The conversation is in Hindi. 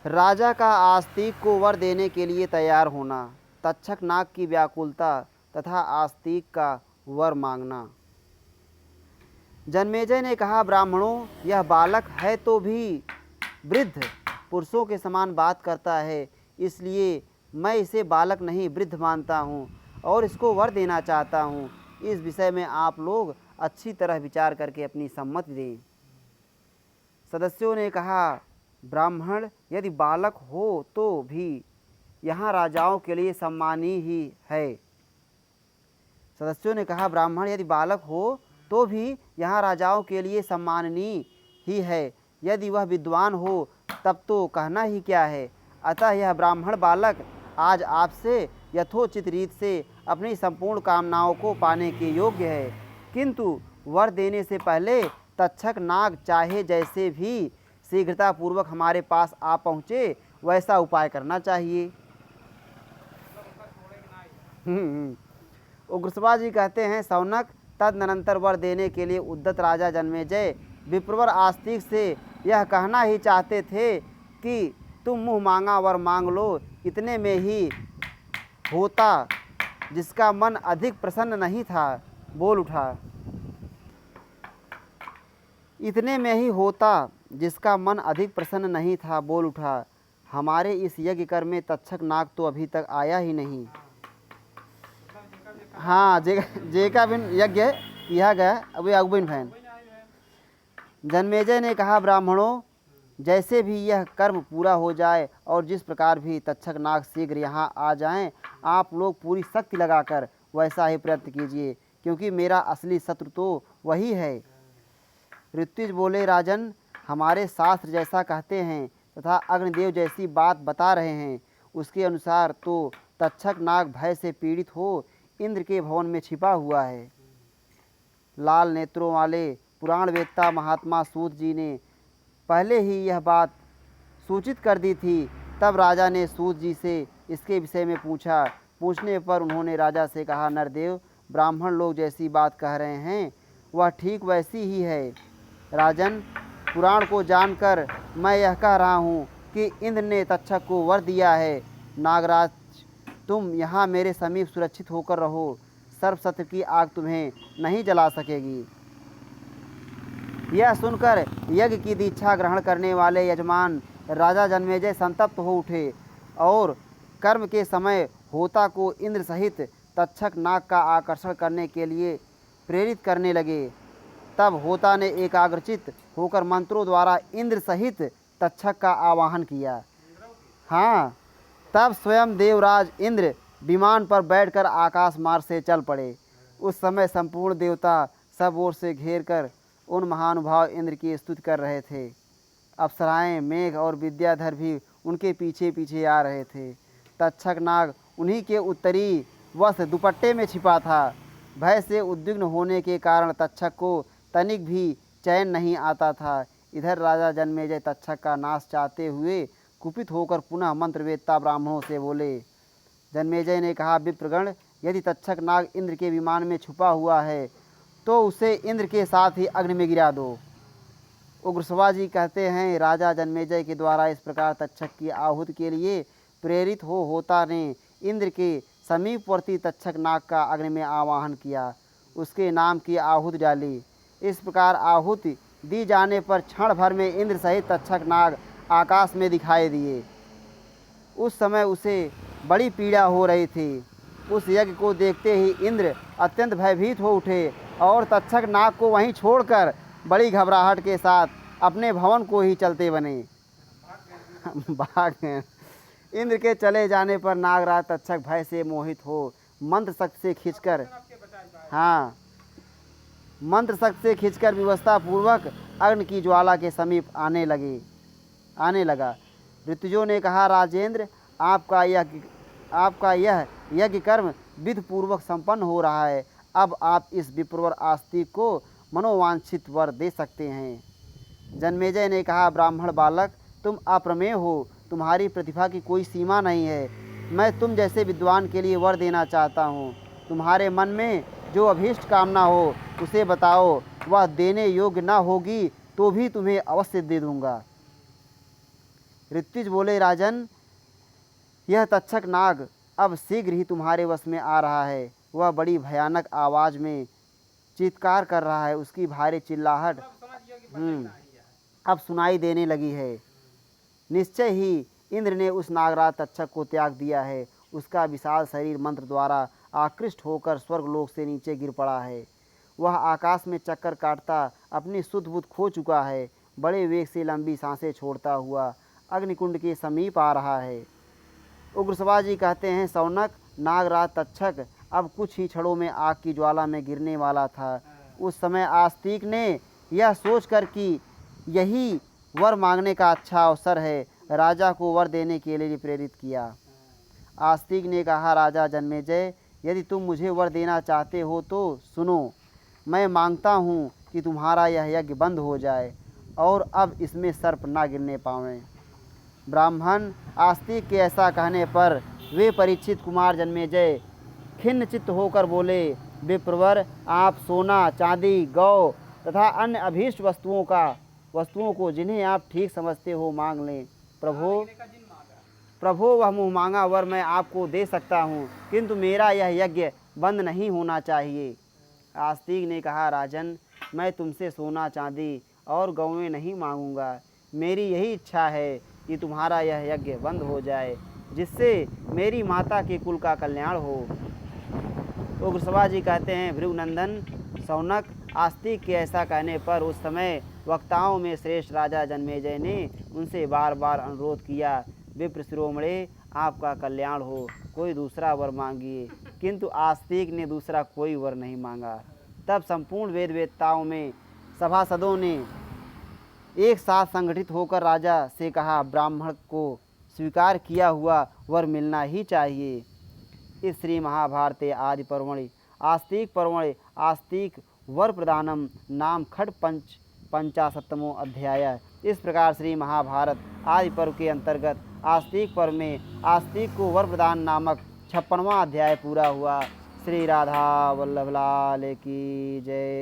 राजा का आस्तिक को वर देने के लिए तैयार होना, तक्षक नाग की व्याकुलता तथा आस्तिक का वर मांगना। जन्मेजय ने कहा, ब्राह्मणों, यह बालक है तो भी वृद्ध पुरुषों के समान बात करता है, इसलिए मैं इसे बालक नहीं वृद्ध मानता हूँ और इसको वर देना चाहता हूँ। इस विषय में आप लोग अच्छी तरह विचार करके अपनी सम्मति दें। सदस्यों ने कहा, ब्राह्मण, यदि बालक हो तो भी यहाँ राजाओं के लिए सम्मानी ही है। सदस्यों ने कहा, ब्राह्मण, यदि बालक हो तो भी यहाँ राजाओं के लिए सम्माननीय ही है। यदि वह विद्वान हो तब तो कहना ही क्या है। अतः यह ब्राह्मण बालक आज आपसे यथोचित रीत से अपनी संपूर्ण कामनाओं को पाने के योग्य है, किंतु वर देने से पहले तक्षक नाग चाहे जैसे भी शीघ्रतापूर्वक हमारे पास आ पहुँचे वैसा उपाय करना चाहिए। उग्रसभा जी कहते हैं, सौनक, तदनंतर वर देने के लिए उद्यत राजा जन्मेजय विप्रवर आस्तिक से यह कहना ही चाहते थे कि तुम मुँह मांगा वर मांग लो। इतने में ही होता जिसका मन अधिक प्रसन्न नहीं था बोल उठा। इतने में ही होता जिसका मन अधिक प्रसन्न नहीं था बोल उठा, हमारे इस यज्ञ कर में तक्षक नाग तो अभी तक आया ही नहीं। हाँ, जेका बिन यज्ञ किया गया अभी अगुबिन फैन। जन्मेजय ने कहा, ब्राह्मणों, जैसे भी यह कर्म पूरा हो जाए और जिस प्रकार भी तक्षक नाग शीघ्र यहाँ आ जाएं, आप लोग पूरी शक्ति लगाकर वैसा ही प्रयत्न कीजिए, क्योंकि मेरा असली शत्रु तो वही है। ऋत्विज बोले, राजन, हमारे शास्त्र जैसा कहते हैं तथा अग्निदेव जैसी बात बता रहे हैं, उसके अनुसार तो तक्षक नाग भय से पीड़ित हो इंद्र के भवन में छिपा हुआ है। लाल नेत्रों वाले पुराण वेत्ता महात्मा सूत जी ने पहले ही यह बात सूचित कर दी थी। तब राजा ने सूत जी से इसके विषय में पूछने पर उन्होंने राजा से कहा, नरदेव, ब्राह्मण लोग जैसी बात कह रहे हैं वह ठीक वैसी ही है। राजन, पुराण को जानकर मैं यह कह रहा हूँ कि इंद्र ने तक्षक को वर दिया है। नागराज, तुम यहाँ मेरे समीप सुरक्षित होकर रहो, सर्वशत्र की आग तुम्हें नहीं जला सकेगी। यह सुनकर यज्ञ की दीक्षा ग्रहण करने वाले यजमान राजा जन्मेजय संतप्त हो उठे और कर्म के समय होता को इंद्र सहित तक्षक नाग का आकर्षण करने के लिए प्रेरित करने लगे। तब होता ने एकाग्रचित होकर मंत्रों द्वारा इंद्र सहित तक्षक का आवाहन किया। हाँ, तब स्वयं देवराज इंद्र विमान पर बैठकर आकाश मार्ग से चल पड़े। उस समय संपूर्ण देवता सब ओर से घेर कर उन महानुभाव इंद्र की स्तुति कर रहे थे। अप्सराएं, मेघ और विद्याधर भी उनके पीछे पीछे आ रहे थे। तक्षक नाग उन्हीं के उत्तरी वस्त्र दुपट्टे में छिपा था। भय से उद्विग्न होने के कारण तक्षक को तनिक भी चैन नहीं आता था। इधर राजा जन्मेजय तक्षक का नाश चाहते हुए कुपित होकर पुनः मंत्रवेत्ता ब्राह्मणों से बोले। जन्मेजय ने कहा, विप्रगण, यदि तक्षक नाग इंद्र के विमान में छुपा हुआ है तो उसे इंद्र के साथ ही अग्नि में गिरा दो। उग्रसभा जी कहते हैं, राजा जन्मेजय के द्वारा इस प्रकार तक्षक की आहुति के लिए प्रेरित होता ने इंद्र के समीपवर्ती तक्षक नाग का अग्नि में आवाहन किया, उसके नाम की आहुति डाली। इस प्रकार आहुति दी जाने पर क्षण भर में इंद्र सहित तक्षक नाग आकाश में दिखाई दिए। उस समय उसे बड़ी पीड़ा हो रही थी। उस यज्ञ को देखते ही इंद्र अत्यंत भयभीत हो उठे और तक्षक नाग को वहीं छोड़कर बड़ी घबराहट के साथ अपने भवन को ही चलते बने। भाग गए। इंद्र के चले जाने पर नागराज तक्षक भय से मोहित हो मंत्र शक्ति से खींचकर व्यवस्था पूर्वक अग्नि की ज्वाला के समीप आने लगा। ऋतुजों ने कहा, राजेंद्र, आपका यह यज्ञ कर्म विधि पूर्वक संपन्न हो रहा है। अब आप इस विप्रवर आस्तिक को मनोवांछित वर दे सकते हैं। जन्मेजय ने कहा, ब्राह्मण बालक, तुम अप्रमेय हो, तुम्हारी प्रतिभा की कोई सीमा नहीं है। मैं तुम जैसे विद्वान के लिए वर देना चाहता हूँ। तुम्हारे मन में जो अभीष्ट कामना हो उसे बताओ, वह देने योग्य न होगी तो भी तुम्हें अवश्य दे दूँगा। ऋत्विज बोले, राजन, यह तक्षक नाग अब शीघ्र ही तुम्हारे वश में आ रहा है। वह बड़ी भयानक आवाज़ में चीत्कार कर रहा है। उसकी भारी चिल्लाहट अब सुनाई देने लगी है। निश्चय ही इंद्र ने उस नागराज तक्षक को त्याग दिया है। उसका विशाल शरीर मंत्र द्वारा आकृष्ट होकर स्वर्गलोक से नीचे गिर पड़ा है। वह आकाश में चक्कर काटता अपनी सुध बुध खो चुका है। बड़े वेग से लंबी सांसें छोड़ता हुआ अग्निकुंड के समीप आ रहा है। उग्रसभा जी कहते हैं, सौनक, नागराज तक्षक अब कुछ ही क्षणों में आग की ज्वाला में गिरने वाला था। उस समय आस्तिक ने यह सोचकर कि यही वर मांगने का अच्छा अवसर है, राजा को वर देने के लिए प्रेरित किया। आस्तिक ने कहा, राजा जन्मेजय, यदि तुम मुझे वर देना चाहते हो तो सुनो। मैं मांगता हूँ कि तुम्हारा यह यज्ञ बंद हो जाए और अब इसमें सर्प ना गिरने पावें। ब्राह्मण आस्तिक के ऐसा कहने पर वे परीक्षित कुमार जन्मेजय खिन्न चित्त होकर बोले, विप्रवर, आप सोना, चांदी, गौ तथा अन्य अभीष्ट वस्तुओं को जिन्हें आप ठीक समझते हो मांग लें। प्रभो, वह मुँह मांगा वर मैं आपको दे सकता हूँ, किंतु मेरा यह यज्ञ बंद नहीं होना चाहिए। आस्तिक ने कहा, राजन, मैं तुमसे सोना, चांदी और गौएं नहीं मांगूंगा। मेरी यही इच्छा है कि तुम्हारा यह यज्ञ बंद हो जाए, जिससे मेरी माता के कुल का कल्याण हो। उग्रसभा जी कहते हैं, भृगुनंदन, सौनक, आस्तिक के ऐसा कहने पर उस समय वक्ताओं में श्रेष्ठ राजा जन्मेजय ने उनसे बार बार अनुरोध किया, विप्र शिरोमणे, आपका कल्याण हो, कोई दूसरा वर मांगिए। किंतु आस्तिक ने दूसरा कोई वर नहीं मांगा। तब संपूर्ण वेदवेत्ताओं में सभासदों ने एक साथ संगठित होकर राजा से कहा, ब्राह्मण को स्वीकार किया हुआ वर मिलना ही चाहिए। इस श्री महाभारते आदि पर्वणि आस्तिक पर्वणि आस्तिक वर प्रदानम नाम खट पंचाशतमो अध्याय। इस प्रकार श्री महाभारत आदि पर्व के अंतर्गत आस्तिक पर्व में आस्तिक को वर प्रदान नामक 56वां अध्याय पूरा हुआ। श्री राधा वल्लभ लाल की जय।